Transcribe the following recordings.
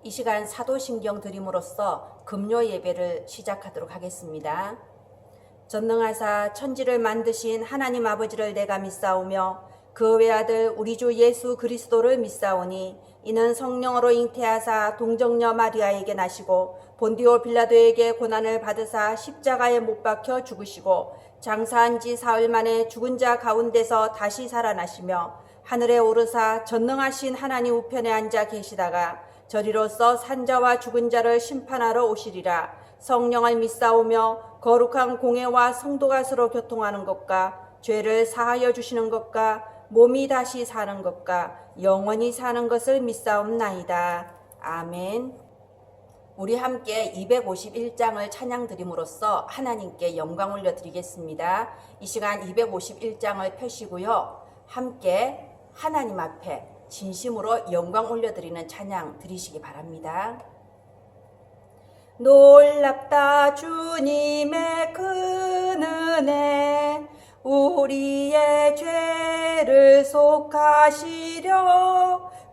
이 시간 사도신경 드림으로써 금요 예배를 시작하도록 하겠습니다. 전능하사 천지를 만드신 하나님 아버지를 내가 믿사오며 그 외아들 우리 주 예수 그리스도를 믿사오니 이는 성령으로 잉태하사 동정녀 마리아에게 나시고 본디오 빌라도에게 고난을 받으사 십자가에 못 박혀 죽으시고 장사한 지 사흘 만에 죽은 자 가운데서 다시 살아나시며 하늘에 오르사 전능하신 하나님 우편에 앉아 계시다가 저리로서 산자와 죽은 자를 심판하러 오시리라. 성령을 믿사오며 거룩한 공회와 성도가 서로 교통하는 것과 죄를 사하여 주시는 것과 몸이 다시 사는 것과 영원히 사는 것을 믿사옵나이다. 아멘. 우리 함께 251장을 찬양 드림으로써 하나님께 영광 올려드리겠습니다. 이 시간 251장을 펴시고요. 함께 하나님 앞에 진심으로 영광 올려드리는 찬양 드리시기 바랍니다. 놀랍다 주님의 큰 은혜 우리의 죄를 속하시려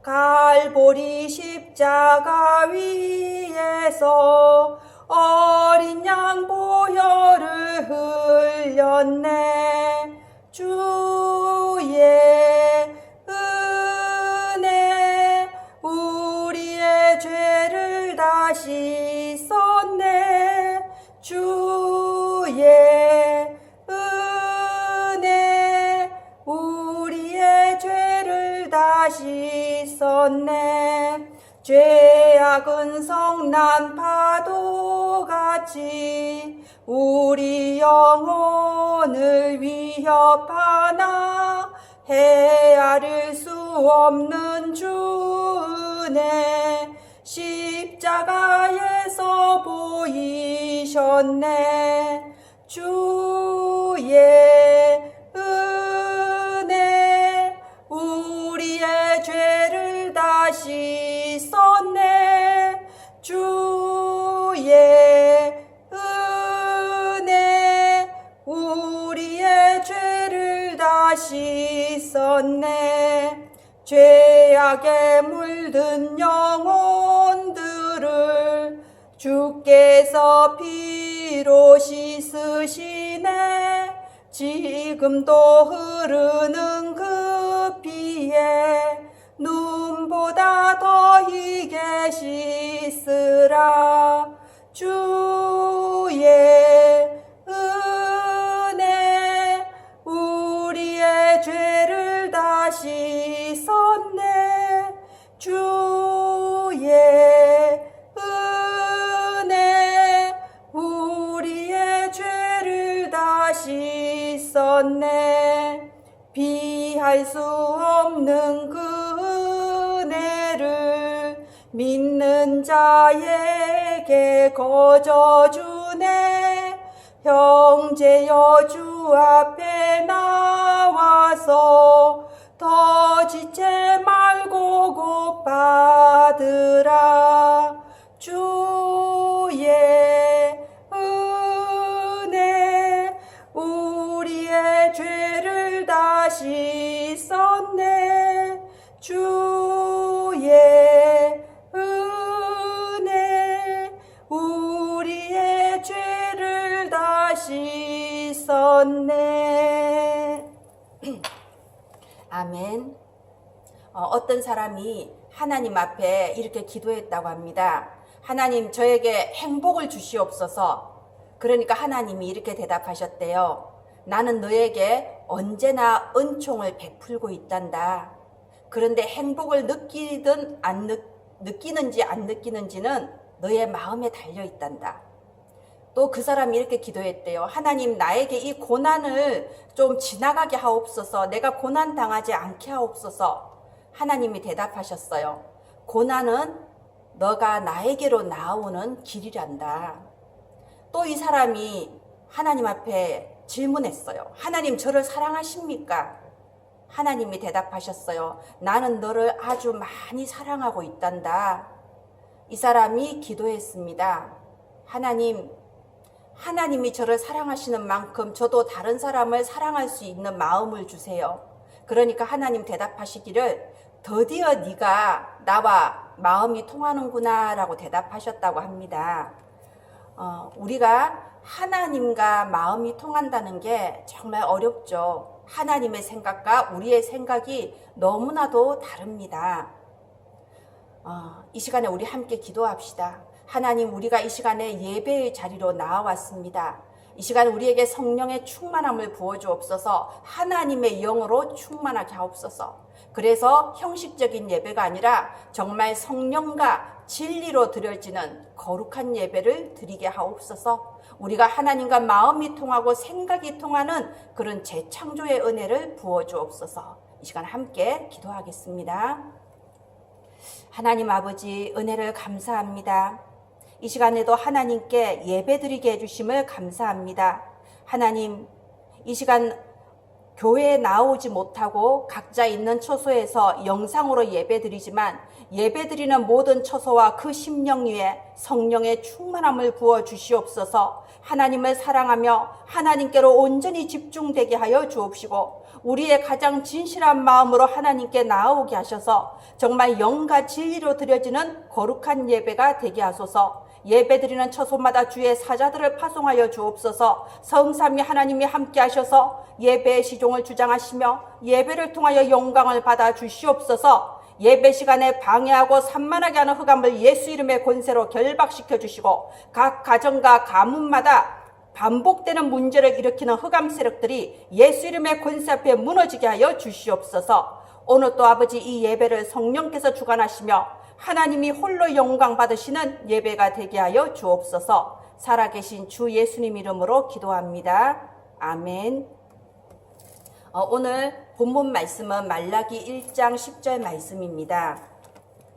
갈보리 십자가 위에서 어린 양 보혈을 흘렸네. 주의 은혜 우리의 죄를 다 씻었네. 주의 은혜 우리의 죄를 다 씻었네. 죄악은 성난 파도같이 우리 영혼을 위협하나 헤아릴 수 없는 주 은혜 십자가에서 보이셨네. 주의 은혜 우리의 죄를 다 씻었네. 주의 은혜 우리의 죄를 다 씻었네. 죄악에 물든 영혼들을 주께서 피로 씻으시네. 지금도 흐르는 그 피에 눈보다 더 희게 씻으라. 주의 은혜 우리의 죄를 다 씻었네. 주의 은혜 우리의 죄를 다 씻었네. 비할 수 없는 그 은혜를 믿는 자에게 거저주네. 형제여 주 앞에 나와서 더 지체 말고 곧 받으라. 주의 은혜 우리의 죄를 다 씻었네. 주의 은혜 우리의 죄를 다 씻었네. 아멘. 어떤 사람이 하나님 앞에 이렇게 기도했다고 합니다. 하나님 저에게 행복을 주시옵소서. 그러니까 하나님이 이렇게 대답하셨대요. 나는 너에게 언제나 은총을 베풀고 있단다. 그런데 행복을 느끼든 느끼는지 안 느끼는지는 너의 마음에 달려 있단다. 또 그 사람이 이렇게 기도했대요. 하나님 나에게 이 고난을 좀 지나가게 하옵소서. 내가 고난 당하지 않게 하옵소서. 하나님이 대답하셨어요. 고난은 너가 나에게로 나오는 길이란다. 또 이 사람이 하나님 앞에 질문했어요. 하나님 저를 사랑하십니까? 하나님이 대답하셨어요. 나는 너를 아주 많이 사랑하고 있단다. 이 사람이 기도했습니다. 하나님이 저를 사랑하시는 만큼 저도 다른 사람을 사랑할 수 있는 마음을 주세요. 그러니까 하나님 대답하시기를, 드디어 네가 나와 마음이 통하는구나 라고 대답하셨다고 합니다. 우리가 하나님과 마음이 통한다는 게 정말 어렵죠. 하나님의 생각과 우리의 생각이 너무나도 다릅니다. 이 시간에 우리 함께 기도합시다. 하나님, 우리가 이 시간에 예배의 자리로 나와왔습니다. 이 시간 우리에게 성령의 충만함을 부어주옵소서. 하나님의 영으로 충만하게 하옵소서. 그래서 형식적인 예배가 아니라 정말 성령과 진리로 드려지는 거룩한 예배를 드리게 하옵소서. 우리가 하나님과 마음이 통하고 생각이 통하는 그런 재창조의 은혜를 부어주옵소서. 이 시간 함께 기도하겠습니다. 하나님 아버지, 은혜를 감사합니다. 이 시간에도 하나님께 예배드리게 해주심을 감사합니다. 하나님, 이 시간 교회에 나오지 못하고 각자 있는 처소에서 영상으로 예배드리지만 예배드리는 모든 처소와 그 심령 위에 성령의 충만함을 부어 주시옵소서. 하나님을 사랑하며 하나님께로 온전히 집중되게 하여 주옵시고 우리의 가장 진실한 마음으로 하나님께 나아오게 하셔서 정말 영과 진리로 드려지는 거룩한 예배가 되게 하소서. 예배드리는 처소마다 주의 사자들을 파송하여 주옵소서. 성삼위 하나님이 함께 하셔서 예배의 시종을 주장하시며 예배를 통하여 영광을 받아 주시옵소서. 예배 시간에 방해하고 산만하게 하는 흑암을 예수 이름의 권세로 결박시켜 주시고 각 가정과 가문마다 반복되는 문제를 일으키는 흑암 세력들이 예수 이름의 권세 앞에 무너지게 하여 주시옵소서. 오늘 또 아버지, 이 예배를 성령께서 주관하시며 하나님이 홀로 영광 받으시는 예배가 되게 하여 주옵소서. 살아계신 주 예수님 이름으로 기도합니다. 아멘. 오늘 본문 말씀은 말라기 1장 10절 말씀입니다.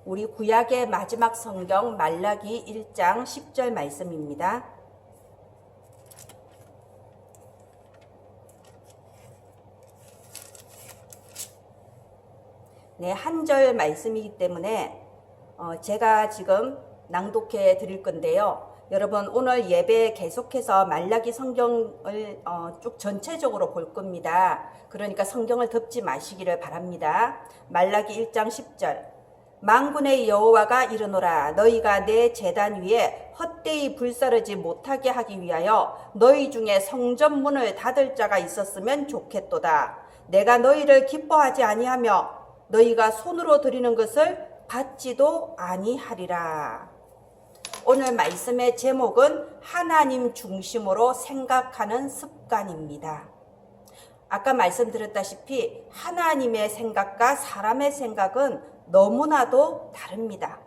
우리 구약의 마지막 성경 말라기 1장 10절 말씀입니다. 네, 한 절 말씀이기 때문에 제가 지금 낭독해 드릴 건데요. 여러분, 오늘 예배 계속해서 말라기 성경을 쭉 전체적으로 볼 겁니다. 그러니까 성경을 덮지 마시기를 바랍니다. 말라기 1장 10절. 만군의 여호와가 이르노라. 너희가 내 제단 위에 헛되이 불사르지 못하게 하기 위하여 너희 중에 성전문을 닫을 자가 있었으면 좋겠도다. 내가 너희를 기뻐하지 아니하며 너희가 손으로 드리는 것을 받지도 아니하리라. 오늘 말씀의 제목은 하나님 중심으로 생각하는 습관입니다. 아까 말씀드렸다시피 하나님의 생각과 사람의 생각은 너무나도 다릅니다.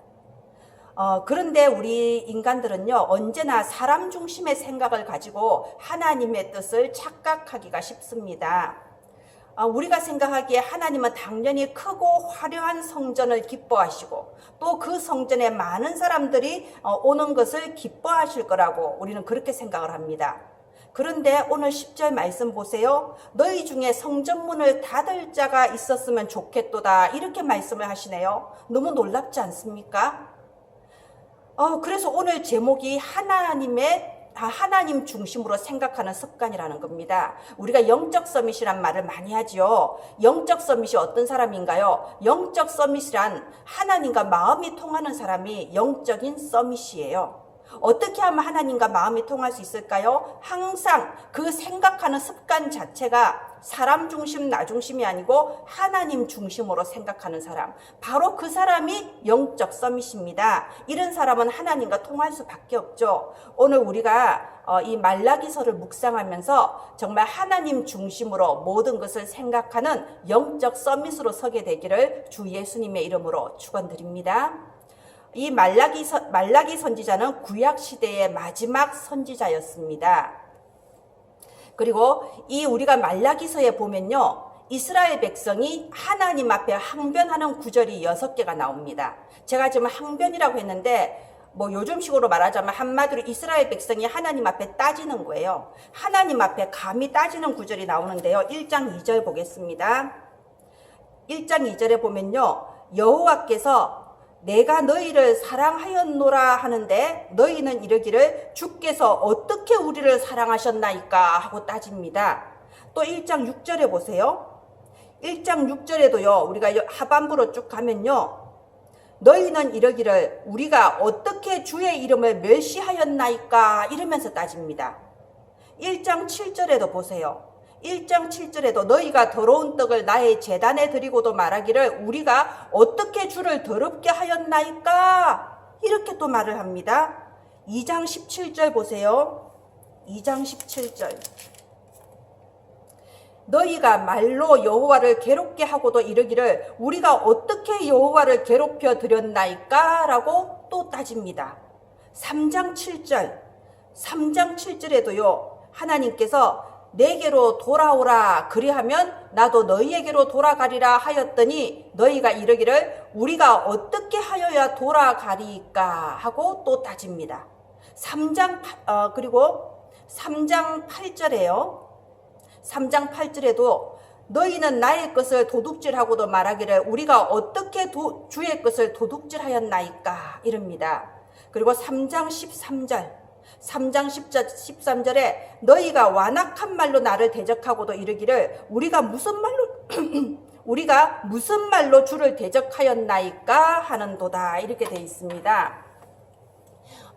그런데 우리 인간들은요, 언제나 사람 중심의 생각을 가지고 하나님의 뜻을 착각하기가 쉽습니다. 우리가 생각하기에 하나님은 당연히 크고 화려한 성전을 기뻐하시고 또 그 성전에 많은 사람들이 오는 것을 기뻐하실 거라고 우리는 그렇게 생각을 합니다. 그런데 오늘 10절 말씀 보세요. 너희 중에 성전문을 닫을 자가 있었으면 좋겠도다. 이렇게 말씀을 하시네요. 너무 놀랍지 않습니까? 그래서 오늘 제목이 하나님 중심으로 생각하는 습관이라는 겁니다. 우리가 영적 서밋이란 말을 많이 하지요. 영적 서밋이 어떤 사람인가요? 영적 서밋이란 하나님과 마음이 통하는 사람이 영적인 서밋이에요. 어떻게 하면 하나님과 마음이 통할 수 있을까요? 항상 그 생각하는 습관 자체가 사람 중심, 나 중심이 아니고 하나님 중심으로 생각하는 사람, 바로 그 사람이 영적 서밋입니다. 이런 사람은 하나님과 통할 수밖에 없죠. 오늘 우리가 이 말라기서를 묵상하면서 정말 하나님 중심으로 모든 것을 생각하는 영적 서밋으로 서게 되기를 주 예수님의 이름으로 축원드립니다. 이 말라기 선지자는 구약 시대의 마지막 선지자였습니다. 그리고 이 우리가 말라기서에 보면요, 이스라엘 백성이 하나님 앞에 항변하는 구절이 6개가 나옵니다. 제가 지금 항변이라고 했는데 요즘식으로 말하자면 한마디로 이스라엘 백성이 하나님 앞에 따지는 거예요. 하나님 앞에 감히 따지는 구절이 나오는데요. 1장 2절 보겠습니다. 1장 2절에 보면요, 여호와께서 내가 너희를 사랑하였노라 하는데 너희는 이르기를 주께서 어떻게 우리를 사랑하셨나이까 하고 따집니다. 또 1장 6절에 보세요. 1장 6절에도요, 우리가 하반부로 쭉 가면요, 너희는 이러기를 우리가 어떻게 주의 이름을 멸시하였나이까 이러면서 따집니다. 1장 7절에도 보세요. 1장 7절에도 너희가 더러운 떡을 나의 제단에 드리고도 말하기를 우리가 어떻게 주를 더럽게 하였나이까 이렇게 또 말을 합니다. 2장 17절 보세요. 2장 17절 너희가 말로 여호와를 괴롭게 하고도 이르기를 우리가 어떻게 여호와를 괴롭혀 드렸나이까 라고 또 따집니다. 3장 7절에도요 하나님께서 내게로 돌아오라 그리하면 나도 너희에게로 돌아가리라 하였더니 너희가 이르기를 우리가 어떻게 하여야 돌아가리까 하고 또 따집니다. 그리고 3장 8절에요. 3장 8절에도 너희는 나의 것을 도둑질하고도 말하기를 우리가 어떻게 주의 것을 도둑질하였나이까 이럽니다. 그리고 3장 13절에 너희가 완악한 말로 나를 대적하고도 이르기를 우리가 무슨 말로 주를 대적하였나이까 하는도다 이렇게 되어 있습니다.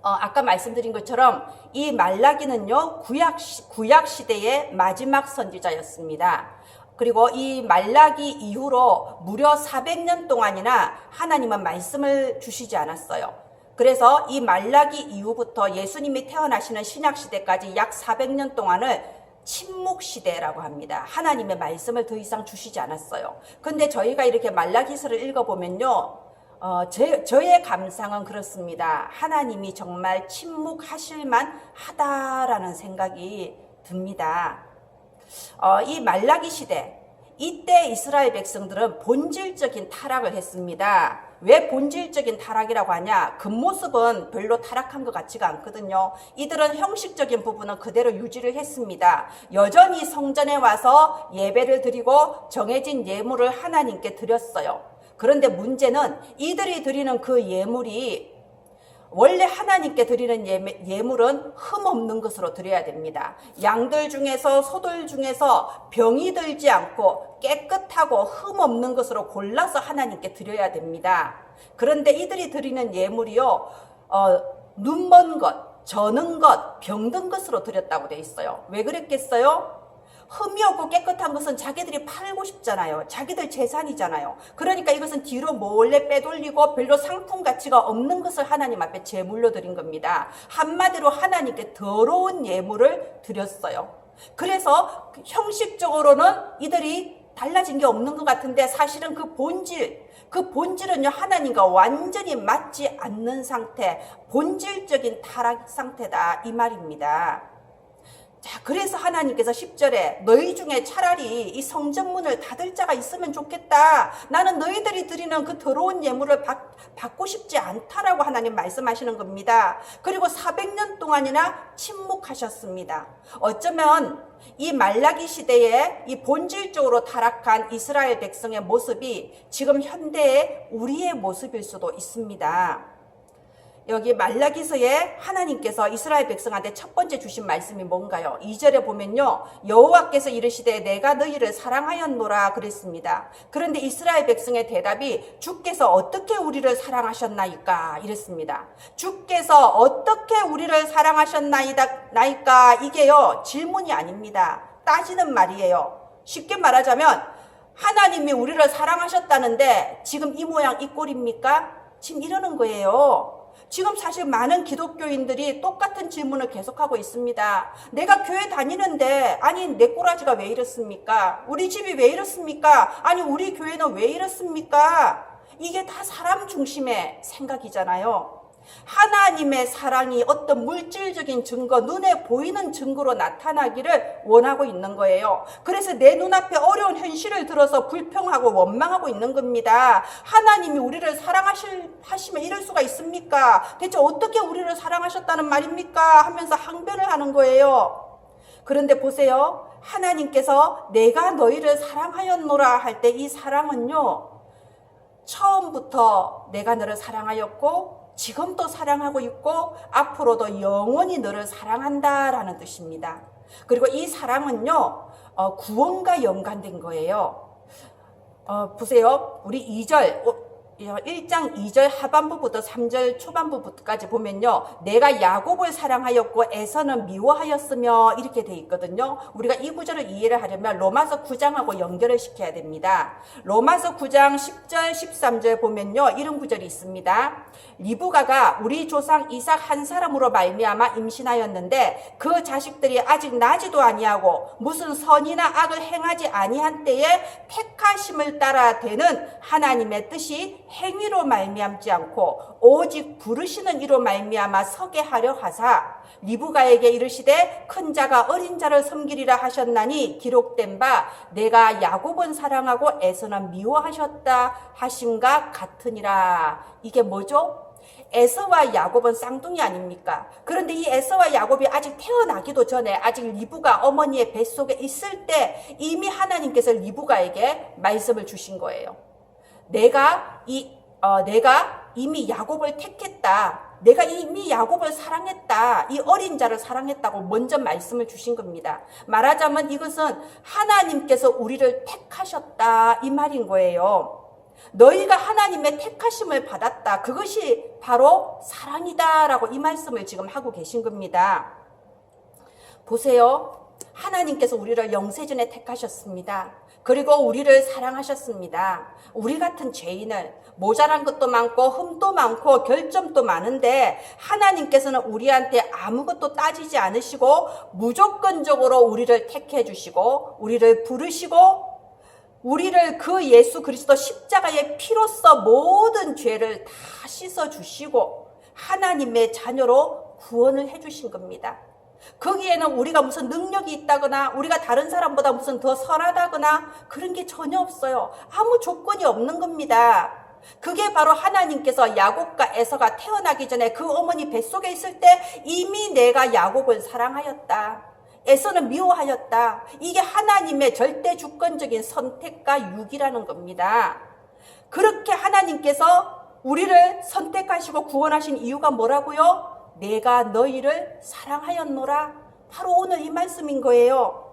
아까 말씀드린 것처럼 이 말라기는요 구약 시대의 마지막 선지자였습니다. 그리고 이 말라기 이후로 무려 400년 동안이나 하나님은 말씀을 주시지 않았어요. 그래서 이 말라기 이후부터 예수님이 태어나시는 신약 시대까지 약 400년 동안을 침묵 시대라고 합니다. 하나님의 말씀을 더 이상 주시지 않았어요. 근데 저희가 이렇게 말라기서를 읽어보면요 저의 감상은 그렇습니다. 하나님이 정말 침묵하실만 하다라는 생각이 듭니다. 이 말라기 시대 이때 이스라엘 백성들은 본질적인 타락을 했습니다. 왜 본질적인 타락이라고 하냐? 겉모습은 별로 타락한 것 같지가 않거든요. 이들은 형식적인 부분은 그대로 유지를 했습니다. 여전히 성전에 와서 예배를 드리고 정해진 예물을 하나님께 드렸어요. 그런데 문제는 이들이 드리는 그 예물이 원래 하나님께 드리는 예물은 흠없는 것으로 드려야 됩니다. 양들 중에서 소들 중에서 병이 들지 않고 깨끗하고 흠없는 것으로 골라서 하나님께 드려야 됩니다. 그런데 이들이 드리는 예물이요 눈먼 것, 저는 것, 병든 것으로 드렸다고 돼 있어요. 왜 그랬겠어요? 흠이 없고 깨끗한 것은 자기들이 팔고 싶잖아요. 자기들 재산이잖아요. 그러니까 이것은 뒤로 몰래 빼돌리고 별로 상품 가치가 없는 것을 하나님 앞에 제물로 드린 겁니다. 한마디로 하나님께 더러운 예물을 드렸어요. 그래서 형식적으로는 이들이 달라진 게 없는 것 같은데 사실은 그 본질은요 하나님과 완전히 맞지 않는 상태, 본질적인 타락 상태다 이 말입니다. 자, 그래서 하나님께서 10절에 너희 중에 차라리 이 성전문을 닫을 자가 있으면 좋겠다. 나는 너희들이 드리는 그 더러운 예물을 받고 싶지 않다라고 하나님 말씀하시는 겁니다. 그리고 400년 동안이나 침묵하셨습니다. 어쩌면 이 말라기 시대에 이 본질적으로 타락한 이스라엘 백성의 모습이 지금 현대의 우리의 모습일 수도 있습니다. 여기 말라기서에 하나님께서 이스라엘 백성한테 첫 번째 주신 말씀이 뭔가요? 2절에 보면요 여호와께서 이르시되 내가 너희를 사랑하였노라 그랬습니다. 그런데 이스라엘 백성의 대답이 주께서 어떻게 우리를 사랑하셨나이까 이랬습니다. 주께서 어떻게 우리를 사랑하셨나이까 이게요 질문이 아닙니다. 따지는 말이에요. 쉽게 말하자면 하나님이 우리를 사랑하셨다는데 지금 이 모양 이 꼴입니까? 지금 이러는 거예요. 지금 사실 많은 기독교인들이 똑같은 질문을 계속하고 있습니다. 내가 교회 다니는데 아니 내 꼬라지가 왜 이렇습니까? 우리 집이 왜 이렇습니까? 아니 우리 교회는 왜 이렇습니까? 이게 다 사람 중심의 생각이잖아요. 하나님의 사랑이 어떤 물질적인 증거, 눈에 보이는 증거로 나타나기를 원하고 있는 거예요. 그래서 내 눈앞에 어려운 현실을 들어서 불평하고 원망하고 있는 겁니다. 하나님이 우리를 사랑하시면 이럴 수가 있습니까? 대체 어떻게 우리를 사랑하셨다는 말입니까? 하면서 항변을 하는 거예요. 그런데 보세요. 하나님께서 내가 너희를 사랑하였노라 할 때 이 사랑은요. 처음부터 내가 너를 사랑하였고 지금도 사랑하고 있고 앞으로도 영원히 너를 사랑한다라는 뜻입니다. 그리고 이 사랑은요 구원과 연관된 거예요. 보세요. 우리 2절 1장 2절 하반부부터 3절 초반부까지 보면요, 내가 야곱을 사랑하였고 에서는 미워하였으며 이렇게 돼 있거든요. 우리가 이 구절을 이해를 하려면 로마서 9장하고 연결을 시켜야 됩니다. 로마서 9장 10절 13절 보면요, 이런 구절이 있습니다. 리브가가 우리 조상 이삭 한 사람으로 말미암아 임신하였는데 그 자식들이 아직 나지도 아니하고 무슨 선이나 악을 행하지 아니한 때에 택하심을 따라 되는 하나님의 뜻이 행위로 말미암지 않고 오직 부르시는 이로 말미암아 서게 하려 하사 리브가에게 이르시되 큰 자가 어린 자를 섬기리라 하셨나니 기록된 바 내가 야곱은 사랑하고 에서는 미워하셨다 하심과 같으니라. 이게 뭐죠? 에서와 야곱은 쌍둥이 아닙니까? 그런데 이 에서와 야곱이 아직 태어나기도 전에, 아직 리브가 어머니의 뱃속에 있을 때 이미 하나님께서 리브가에게 말씀을 주신 거예요. 내가 이미 야곱을 택했다. 내가 이미 야곱을 사랑했다. 이 어린 자를 사랑했다고 먼저 말씀을 주신 겁니다. 말하자면 이것은 하나님께서 우리를 택하셨다, 이 말인 거예요. 너희가 하나님의 택하심을 받았다. 그것이 바로 사랑이다 라고 이 말씀을 지금 하고 계신 겁니다. 보세요. 하나님께서 우리를 영세전에 택하셨습니다. 그리고 우리를 사랑하셨습니다. 우리 같은 죄인을, 모자란 것도 많고 흠도 많고 결점도 많은데 하나님께서는 우리한테 아무것도 따지지 않으시고 무조건적으로 우리를 택해 주시고 우리를 부르시고 우리를 그 예수 그리스도 십자가의 피로써 모든 죄를 다 씻어 주시고 하나님의 자녀로 구원을 해 주신 겁니다. 거기에는 우리가 무슨 능력이 있다거나 우리가 다른 사람보다 무슨 더 선하다거나 그런 게 전혀 없어요. 아무 조건이 없는 겁니다. 그게 바로 하나님께서 야곱과 에서가 태어나기 전에 그 어머니 뱃속에 있을 때 이미 내가 야곱을 사랑하였다. 에서는 미워하였다. 이게 하나님의 절대 주권적인 선택과 유기라는 겁니다. 그렇게 하나님께서 우리를 선택하시고 구원하신 이유가 뭐라고요? 내가 너희를 사랑하였노라. 바로 오늘 이 말씀인 거예요.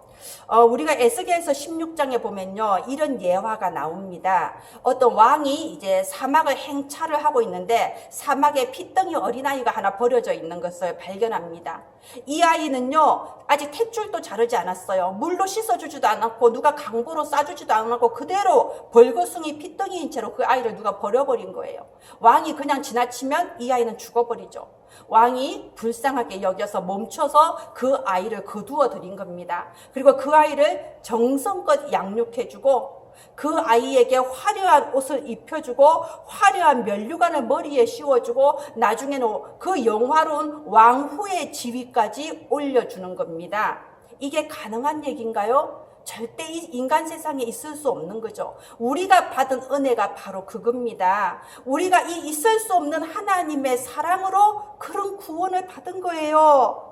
우리가 에스겔서 16장에 보면요, 이런 예화가 나옵니다. 어떤 왕이 이제 사막을 행차를 하고 있는데 사막에 피덩이 어린아이가 하나 버려져 있는 것을 발견합니다. 이 아이는요, 아직 탯줄도 자르지 않았어요. 물로 씻어주지도 않았고 누가 강보로 싸주지도 않았고 그대로 벌거숭이 피덩이인 채로 그 아이를 누가 버려버린 거예요. 왕이 그냥 지나치면 이 아이는 죽어버리죠. 왕이 불쌍하게 여겨서 멈춰서 그 아이를 거두어 드린 겁니다. 그리고 그 아이를 정성껏 양육해주고 그 아이에게 화려한 옷을 입혀주고 화려한 면류관을 머리에 씌워주고 나중에는 그 영화로운 왕후의 지위까지 올려주는 겁니다. 이게 가능한 얘기인가요? 절대 이 인간 세상에 있을 수 없는 거죠. 우리가 받은 은혜가 바로 그겁니다. 우리가 이 있을 수 없는 하나님의 사랑으로 그런 구원을 받은 거예요.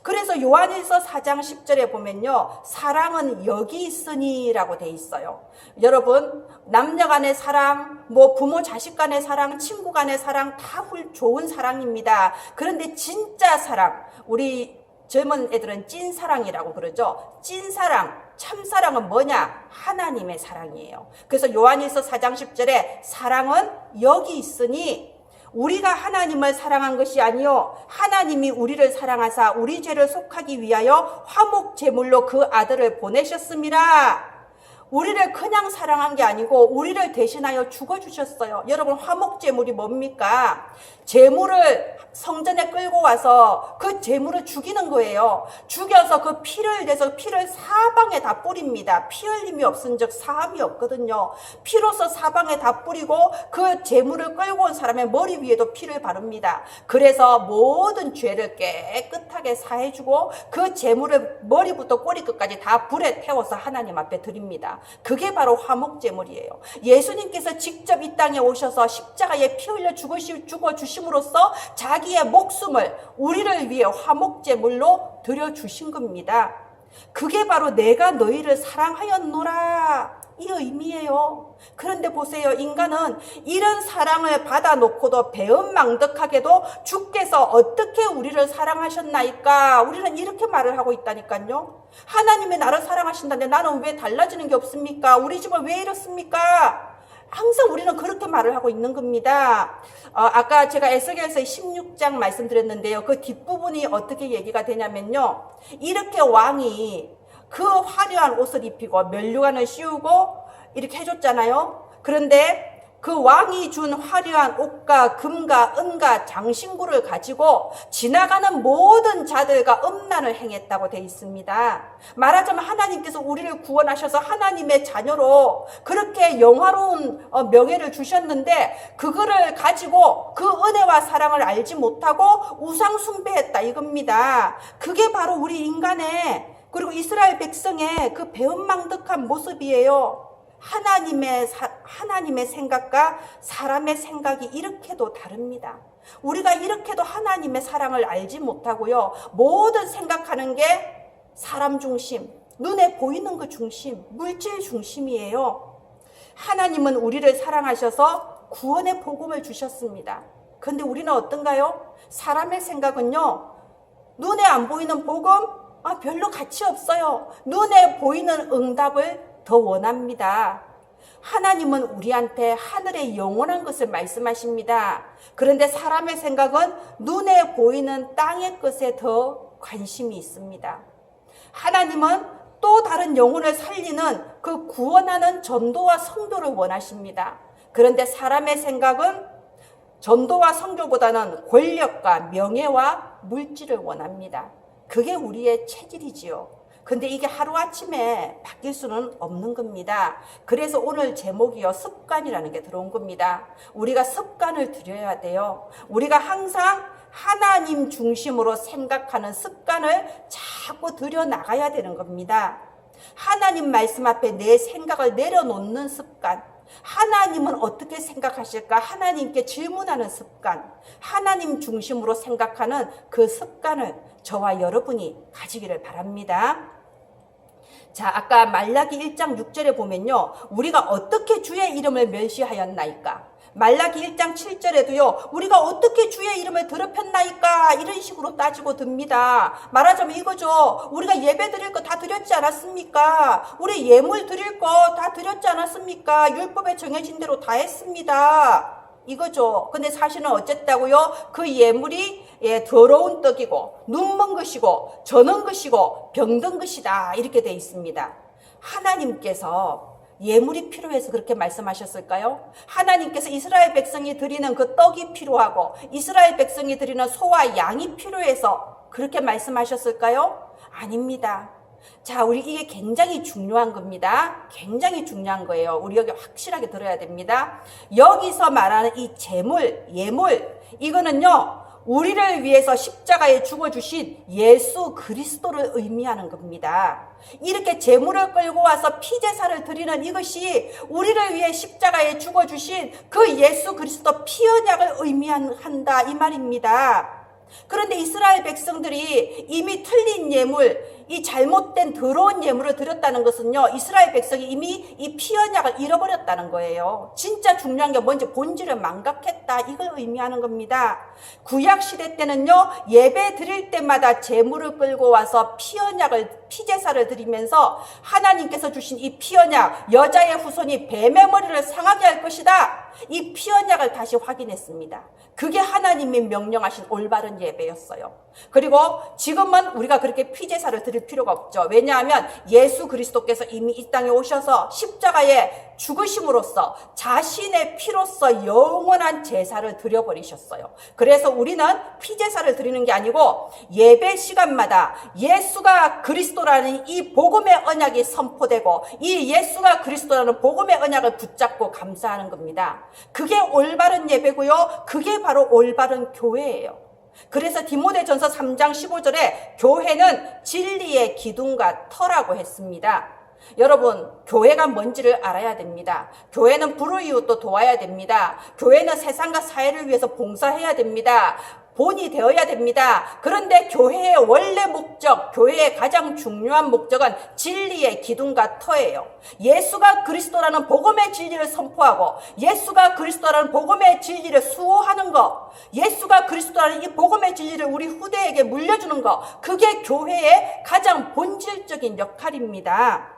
그래서 요한일서 4장 10절에 보면요, 사랑은 여기 있으니 라고 돼 있어요. 여러분, 남녀 간의 사랑, 부모 자식 간의 사랑, 친구 간의 사랑 다 좋은 사랑입니다. 그런데 진짜 사랑, 우리 젊은 애들은 찐사랑이라고 그러죠. 찐사랑, 참사랑은 뭐냐? 하나님의 사랑이에요. 그래서 요한일서 4장 10절에 사랑은 여기 있으니 우리가 하나님을 사랑한 것이 아니요 하나님이 우리를 사랑하사 우리 죄를 속하기 위하여 화목 제물로 그 아들을 보내셨음이라. 우리를 그냥 사랑한 게 아니고 우리를 대신하여 죽어주셨어요. 여러분, 화목 제물이 뭡니까? 제물을 성전에 끌고 와서 그 제물을 죽이는 거예요. 죽여서 그 피를 내서 피를 사방에 다 뿌립니다. 피 흘림이 없은 적 사함이 없거든요. 피로서 사방에 다 뿌리고 그 제물을 끌고 온 사람의 머리 위에도 피를 바릅니다. 그래서 모든 죄를 깨끗하게 사해주고 그 제물을 머리부터 꼬리끝까지 다 불에 태워서 하나님 앞에 드립니다. 그게 바로 화목제물이에요. 예수님께서 직접 이 땅에 오셔서 십자가에 피 흘려 죽어주심으로써 자기의 목숨을 우리를 위해 화목제물로 드려주신 겁니다. 그게 바로 내가 너희를 사랑하였노라, 이 의미예요. 그런데 보세요, 인간은 이런 사랑을 받아놓고도 배은망덕하게도 주께서 어떻게 우리를 사랑하셨나이까, 우리는 이렇게 말을 하고 있다니까요. 하나님이 나를 사랑하신다는데 나는 왜 달라지는 게 없습니까? 우리 집은 왜 이렇습니까? 항상 우리는 그렇게 말을 하고 있는 겁니다. 아까 제가 에스겔서 16장 말씀드렸는데요. 그 뒷부분이 어떻게 얘기가 되냐면요. 이렇게 왕이 그 화려한 옷을 입히고 면류관을 씌우고 이렇게 해줬잖아요. 그런데 그 왕이 준 화려한 옷과 금과 은과 장신구를 가지고 지나가는 모든 자들과 음란을 행했다고 되어 있습니다. 말하자면 하나님께서 우리를 구원하셔서 하나님의 자녀로 그렇게 영화로운 명예를 주셨는데 그거를 가지고 그 은혜와 사랑을 알지 못하고 우상 숭배했다 이겁니다. 그게 바로 우리 인간의 그리고 이스라엘 백성의 그 배은망덕한 모습이에요. 하나님의 생각과 사람의 생각이 이렇게도 다릅니다. 우리가 이렇게도 하나님의 사랑을 알지 못하고요. 모든 생각하는 게 사람 중심, 눈에 보이는 그 중심, 물질 중심이에요. 하나님은 우리를 사랑하셔서 구원의 복음을 주셨습니다. 그런데 우리는 어떤가요? 사람의 생각은요. 눈에 안 보이는 복음? 별로 가치 없어요. 눈에 보이는 응답을 더 원합니다. 하나님은 우리한테 하늘의 영원한 것을 말씀하십니다. 그런데 사람의 생각은 눈에 보이는 땅의 것에 더 관심이 있습니다. 하나님은 또 다른 영혼을 살리는 그 구원하는 전도와 선교를 원하십니다. 그런데 사람의 생각은 전도와 선교보다는 권력과 명예와 물질을 원합니다. 그게 우리의 체질이지요. 근데 이게 하루아침에 바뀔 수는 없는 겁니다. 그래서 오늘 제목이요. 습관이라는 게 들어온 겁니다. 우리가 습관을 들여야 돼요. 우리가 항상 하나님 중심으로 생각하는 습관을 자꾸 들여나가야 되는 겁니다. 하나님 말씀 앞에 내 생각을 내려놓는 습관. 하나님은 어떻게 생각하실까? 하나님께 질문하는 습관. 하나님 중심으로 생각하는 그 습관을 저와 여러분이 가지기를 바랍니다. 자, 아까 말라기 1장 6절에 보면요. 우리가 어떻게 주의 이름을 멸시하였나이까? 말라기 1장 7절에도요. 우리가 어떻게 주의 이름을 더럽혔나이까? 이런 식으로 따지고 듭니다. 말하자면 이거죠. 우리가 예배 드릴 거 다 드렸지 않았습니까? 우리 예물 드릴 거 다 드렸지 않았습니까? 율법에 정해진 대로 다 했습니다. 이거죠. 근데 사실은 어쨌다고요? 그 예물이 더러운 떡이고 눈먼 것이고 저는 것이고 병든 것이다. 이렇게 돼 있습니다. 하나님께서 예물이 필요해서 그렇게 말씀하셨을까요? 하나님께서 이스라엘 백성이 드리는 그 떡이 필요하고 이스라엘 백성이 드리는 소와 양이 필요해서 그렇게 말씀하셨을까요? 아닙니다. 자, 우리 이게 굉장히 중요한 겁니다. 굉장히 중요한 거예요. 우리 여기 확실하게 들어야 됩니다. 여기서 말하는 이 예물, 이거는요, 우리를 위해서 십자가에 죽어주신 예수 그리스도를 의미하는 겁니다. 이렇게 제물을 끌고 와서 피제사를 드리는 이것이 우리를 위해 십자가에 죽어주신 그 예수 그리스도 피 언약을 의미한다 이 말입니다. 그런데 이스라엘 백성들이 이미 틀린 예물, 이 잘못된 더러운 예물을 드렸다는 것은요, 이스라엘 백성이 이미 이 피 언약을 잃어버렸다는 거예요. 진짜 중요한 게 뭔지 본질을 망각했다, 이걸 의미하는 겁니다. 구약 시대 때는요, 예배 드릴 때마다 제물을 끌고 와서 피제사를 드리면서 하나님께서 주신 이 피 언약, 여자의 후손이 뱀의 머리를 상하게 할 것이다, 이 피 언약을 다시 확인했습니다. 그게 하나님이 명령하신 올바른 예배였어요. 그리고 지금은 우리가 그렇게 피제사를 드릴 필요가 없죠. 왜냐하면 예수 그리스도께서 이미 이 땅에 오셔서 십자가에 죽으심으로써 자신의 피로써 영원한 제사를 드려버리셨어요. 그래서 우리는 피제사를 드리는 게 아니고 예배 시간마다 예수가 그리스도라는 이 복음의 언약이 선포되고 이 예수가 그리스도라는 복음의 언약을 붙잡고 감사하는 겁니다. 그게 올바른 예배고요. 그게 바로 올바른 교회예요. 그래서 디모데전서 3장 15절에 교회는 진리의 기둥과 터라고 했습니다. 여러분, 교회가 뭔지를 알아야 됩니다. 교회는 불우이웃도 도와야 됩니다. 교회는 세상과 사회를 위해서 봉사해야 됩니다. 본이 되어야 됩니다. 그런데 교회의 원래 목적, 교회의 가장 중요한 목적은 진리의 기둥과 터예요. 예수가 그리스도라는 복음의 진리를 선포하고 예수가 그리스도라는 복음의 진리를 수호하는 것, 예수가 그리스도라는 이 복음의 진리를 우리 후대에게 물려주는 것, 그게 교회의 가장 본질적인 역할입니다.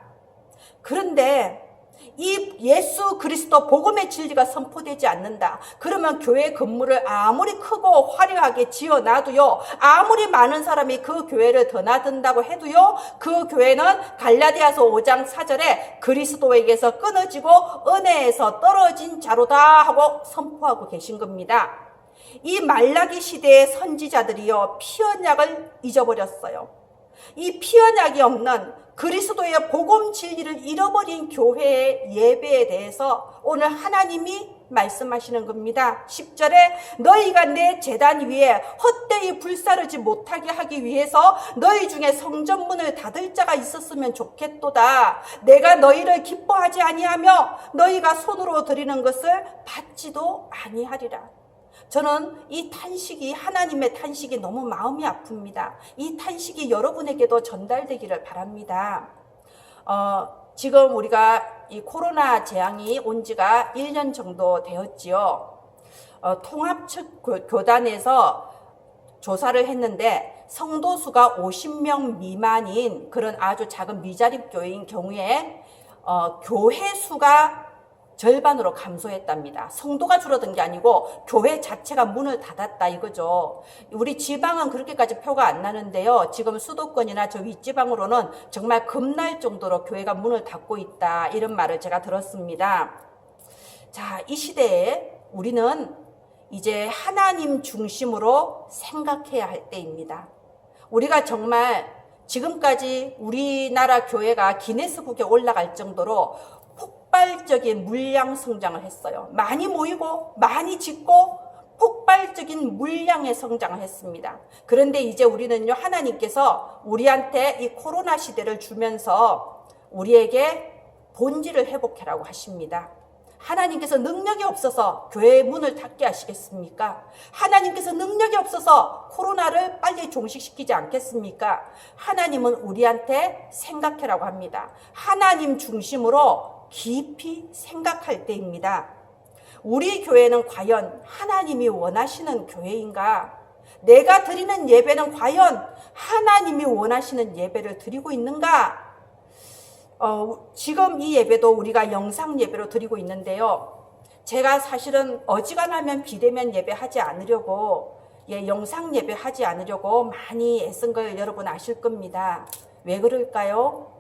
그런데 이 예수 그리스도 복음의 진리가 선포되지 않는다. 그러면 교회 건물을 아무리 크고 화려하게 지어놔도요, 아무리 많은 사람이 그 교회를 드나든다고 해도요, 그 교회는 갈라디아서 5장 4절에 그리스도에게서 끊어지고 은혜에서 떨어진 자로다 하고 선포하고 계신 겁니다. 이 말라기 시대의 선지자들이요, 피 언약을 잊어버렸어요. 이 피 언약이 없는 그리스도의 복음 진리를 잃어버린 교회의 예배에 대해서 오늘 하나님이 말씀하시는 겁니다. 10절에 너희가 내 제단 위에 헛되이 불사르지 못하게 하기 위해서 너희 중에 성전문을 닫을 자가 있었으면 좋겠도다. 내가 너희를 기뻐하지 아니하며 너희가 손으로 드리는 것을 받지도 아니하리라. 저는 이 탄식이, 하나님의 탄식이 너무 마음이 아픕니다. 이 탄식이 여러분에게도 전달되기를 바랍니다. 지금 우리가 이 코로나 재앙이 온 지가 1년 정도 되었지요. 통합측 교단에서 조사를 했는데 성도 수가 50명 미만인 그런 아주 작은 미자립 교회인 경우에 교회 수가 절반으로 감소했답니다. 성도가 줄어든 게 아니고 교회 자체가 문을 닫았다 이거죠. 우리 지방은 그렇게까지 표가 안 나는데요. 지금 수도권이나 저 윗지방으로는 정말 겁날 정도로 교회가 문을 닫고 있다, 이런 말을 제가 들었습니다. 자, 이 시대에 우리는 이제 하나님 중심으로 생각해야 할 때입니다. 우리가 정말 지금까지 우리나라 교회가 기네스북에 올라갈 정도로 폭발적인 물량 성장을 했어요. 많이 모이고 많이 짓고 폭발적인 물량의 성장을 했습니다. 그런데 이제 우리는요, 하나님께서 우리한테 이 코로나 시대를 주면서 우리에게 본질을 회복하라고 하십니다. 하나님께서 능력이 없어서 교회의 문을 닫게 하시겠습니까? 하나님께서 능력이 없어서 코로나를 빨리 종식시키지 않겠습니까? 하나님은 우리한테 생각해라고 합니다. 하나님 중심으로 깊이 생각할 때입니다. 우리 교회는 과연 하나님이 원하시는 교회인가? 내가 드리는 예배는 과연 하나님이 원하시는 예배를 드리고 있는가? 지금 이 예배도 우리가 영상 예배로 드리고 있는데요. 제가 사실은 어지간하면 비대면 예배 하지 않으려고, 영상 예배 하지 않으려고 많이 애쓴 걸 여러분 아실 겁니다. 왜 그럴까요?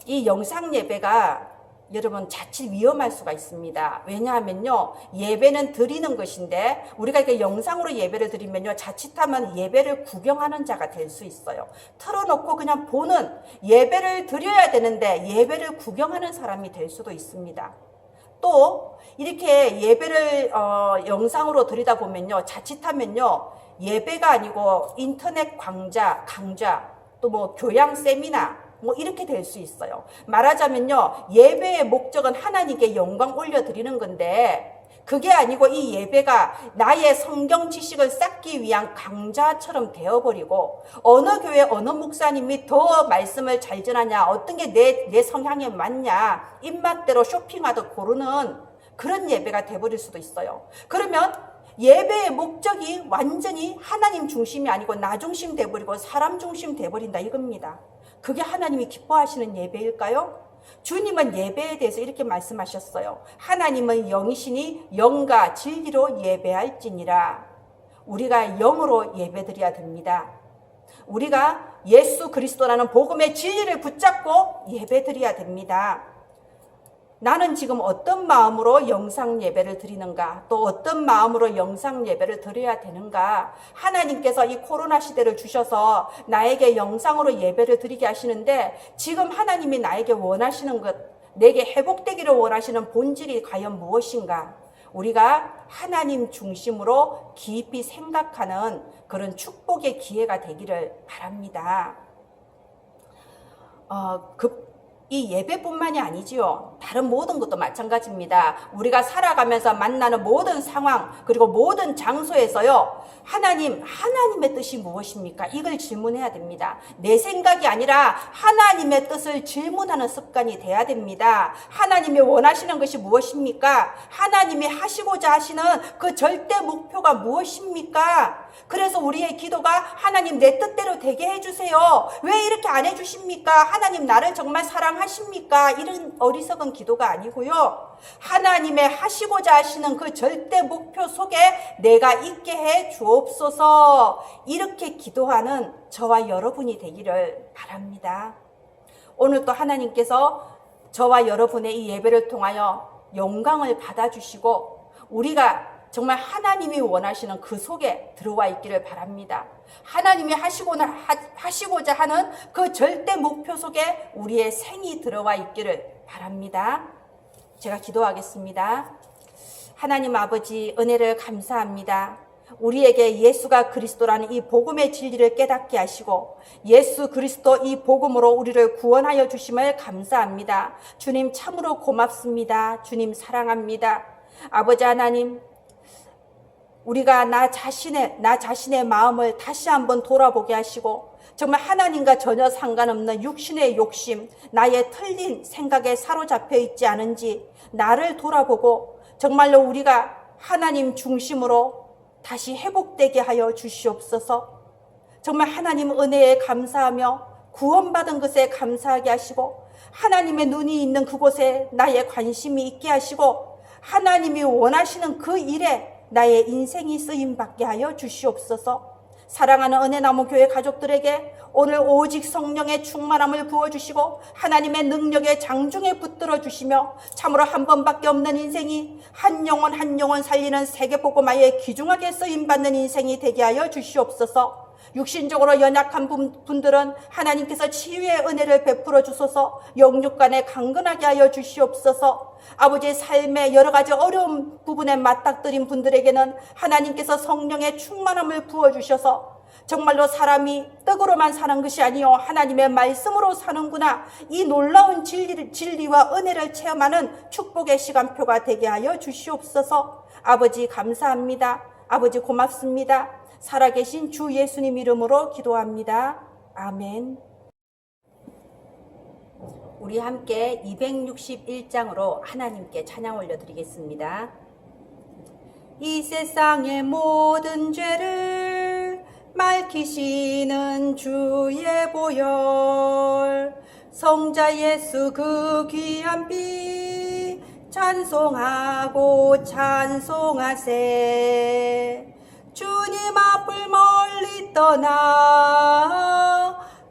이 영상 예배가 여러분 자칫 위험할 수가 있습니다. 왜냐하면요, 예배는 드리는 것인데 우리가 이렇게 영상으로 예배를 드리면요, 자칫하면 예배를 구경하는 자가 될 수 있어요. 틀어놓고 그냥 보는, 예배를 드려야 되는데 예배를 구경하는 사람이 될 수도 있습니다. 또 이렇게 예배를 영상으로 드리다 보면요, 자칫하면요, 예배가 아니고 인터넷 강좌, 또 뭐 교양 세미나 이렇게 될 수 있어요. 말하자면요, 예배의 목적은 하나님께 영광 올려드리는 건데 그게 아니고 이 예배가 나의 성경 지식을 쌓기 위한 강좌처럼 되어버리고, 어느 교회 어느 목사님이 더 말씀을 잘 전하냐, 어떤 게 내 성향에 맞냐, 입맛대로 쇼핑하듯 고르는 그런 예배가 돼버릴 수도 있어요. 그러면 예배의 목적이 완전히 하나님 중심이 아니고 나 중심 돼버리고 사람 중심 돼버린다 이겁니다. 그게 하나님이 기뻐하시는 예배일까요? 주님은 예배에 대해서 이렇게 말씀하셨어요. 하나님은 영이시니 영과 진리로 예배할지니라. 우리가 영으로 예배드려야 됩니다. 우리가 예수 그리스도라는 복음의 진리를 붙잡고 예배드려야 됩니다. 나는 지금 어떤 마음으로 영상 예배를 드리는가, 또 어떤 마음으로 영상 예배를 드려야 되는가. 하나님께서 이 코로나 시대를 주셔서 나에게 영상으로 예배를 드리게 하시는데, 지금 하나님이 나에게 원하시는 것, 내게 회복되기를 원하시는 본질이 과연 무엇인가? 우리가 하나님 중심으로 깊이 생각하는 그런 축복의 기회가 되기를 바랍니다. 이 예배뿐만이 아니지요. 다른 모든 것도 마찬가지입니다. 우리가 살아가면서 만나는 모든 상황, 그리고 모든 장소에서요, 하나님의 뜻이 무엇입니까? 이걸 질문해야 됩니다. 내 생각이 아니라 하나님의 뜻을 질문하는 습관이 돼야 됩니다. 하나님이 원하시는 것이 무엇입니까? 하나님이 하시고자 하시는 그 절대 목표가 무엇입니까? 그래서 우리의 기도가 하나님 내 뜻대로 되게 해주세요. 왜 이렇게 안 해주십니까? 하나님 나를 정말 사랑하십니까? 이런 어리석은 기도가 아니고요. 하나님의 하시고자 하시는 그 절대 목표 속에 내가 있게 해 주옵소서. 이렇게 기도하는 저와 여러분이 되기를 바랍니다. 오늘 또 하나님께서 저와 여러분의 이 예배를 통하여 영광을 받아주시고 우리가 정말 하나님이 원하시는 그 속에 들어와 있기를 바랍니다. 하나님이 하시고자 하는 그 절대 목표 속에 우리의 생이 들어와 있기를 바랍니다. 제가 기도하겠습니다. 하나님 아버지, 은혜를 감사합니다. 우리에게 예수가 그리스도라는 이 복음의 진리를 깨닫게 하시고 예수 그리스도 이 복음으로 우리를 구원하여 주심을 감사합니다. 주님 참으로 고맙습니다. 주님 사랑합니다. 아버지 하나님, 우리가 나 자신의 마음을 다시 한번 돌아보게 하시고 정말 하나님과 전혀 상관없는 육신의 욕심, 나의 틀린 생각에 사로잡혀 있지 않은지 나를 돌아보고 정말로 우리가 하나님 중심으로 다시 회복되게 하여 주시옵소서. 정말 하나님 은혜에 감사하며 구원받은 것에 감사하게 하시고 하나님의 눈이 있는 그곳에 나의 관심이 있게 하시고 하나님이 원하시는 그 일에 나의 인생이 쓰임받게 하여 주시옵소서. 사랑하는 은혜나무 교회 가족들에게 오늘 오직 성령의 충만함을 부어주시고 하나님의 능력의 장중에 붙들어 주시며 참으로 한 번밖에 없는 인생이 한 영혼 살리는 세계복음화에 귀중하게 쓰임받는 인생이 되게 하여 주시옵소서. 육신적으로 연약한 분들은 하나님께서 치유의 은혜를 베풀어 주소서. 영육간에 강건하게 하여 주시옵소서. 아버지의 삶의 여러 가지 어려운 부분에 맞닥뜨린 분들에게는 하나님께서 성령의 충만함을 부어주셔서 정말로 사람이 떡으로만 사는 것이 아니요 하나님의 말씀으로 사는구나, 이 놀라운 진리와 은혜를 체험하는 축복의 시간표가 되게 하여 주시옵소서. 아버지 감사합니다. 아버지 고맙습니다. 살아계신 주 예수님 이름으로 기도합니다. 아멘. 우리 함께 261장으로 하나님께 찬양 올려드리겠습니다. 이 세상의 모든 죄를 밝히시는 주의 보혈, 성자 예수 그 귀한 피 찬송하고 찬송하세. 주님 앞을 멀리 떠나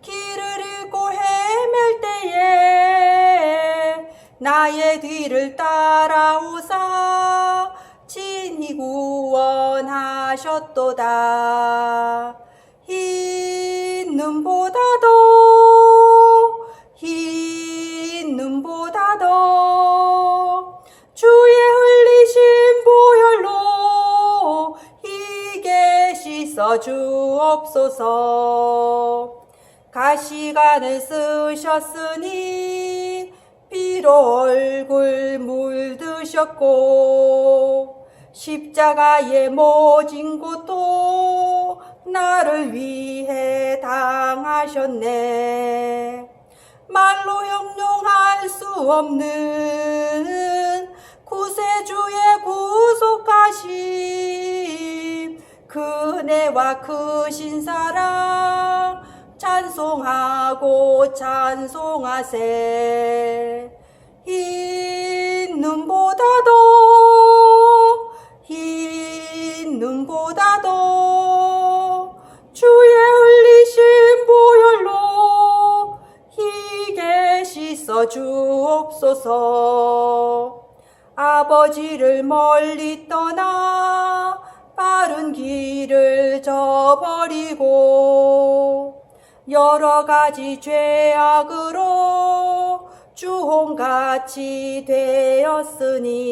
길을 잃고 헤맬 때에 나의 뒤를 따라오사 친히 구원하셨도다. 흰 눈보다도 주의 흘리신 보혈로 희게 씻어 주옵소서. 가시관을 쓰셨으니 피로 얼굴 물드셨고 십자가에 모진 것도 나를 위해 당하셨네. 말로 형용할 수 없는 구세주의 구속하심, 그네와 크신 사랑 찬송하고 찬송하세. 흰 눈보다도 주의 흘리신 보혈로 희게 씻어 주옵소서. 아버지를 멀리 떠나 바른 길을 저버리고 여러 가지 죄악으로 주홍같이 되었으니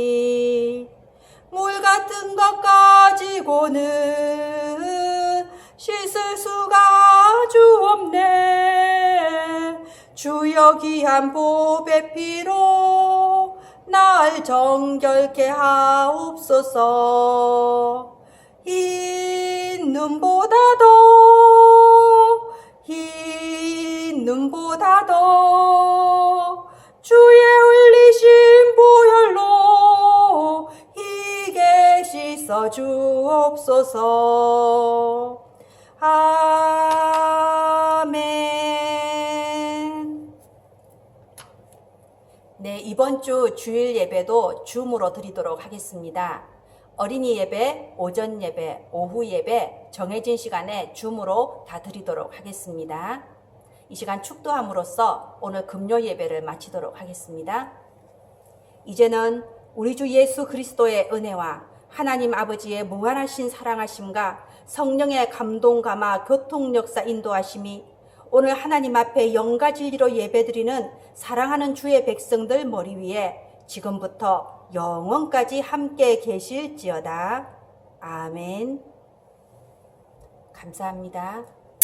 물 같은 것 가지고는 씻을 수가 아주 없네. 주여 귀한 보배 피로 날 정결케 하옵소서. 흰 눈보다도 주의 흘리신 보혈로 희게 씻어 주옵소서. 아멘. 네, 이번 주 주일 예배도 줌으로 드리도록 하겠습니다. 어린이 예배, 오전 예배, 오후 예배 정해진 시간에 줌으로 다 드리도록 하겠습니다. 이 시간 축도함으로써 오늘 금요 예배를 마치도록 하겠습니다. 이제는 우리 주 예수 그리스도의 은혜와 하나님 아버지의 무한하신 사랑하심과 성령의 감동 감화 교통 역사 인도하심이 오늘 하나님 앞에 영과 진리로 예배드리는 사랑하는 주의 백성들 머리 위에 지금부터 영원까지 함께 계실지어다. 아멘. 감사합니다.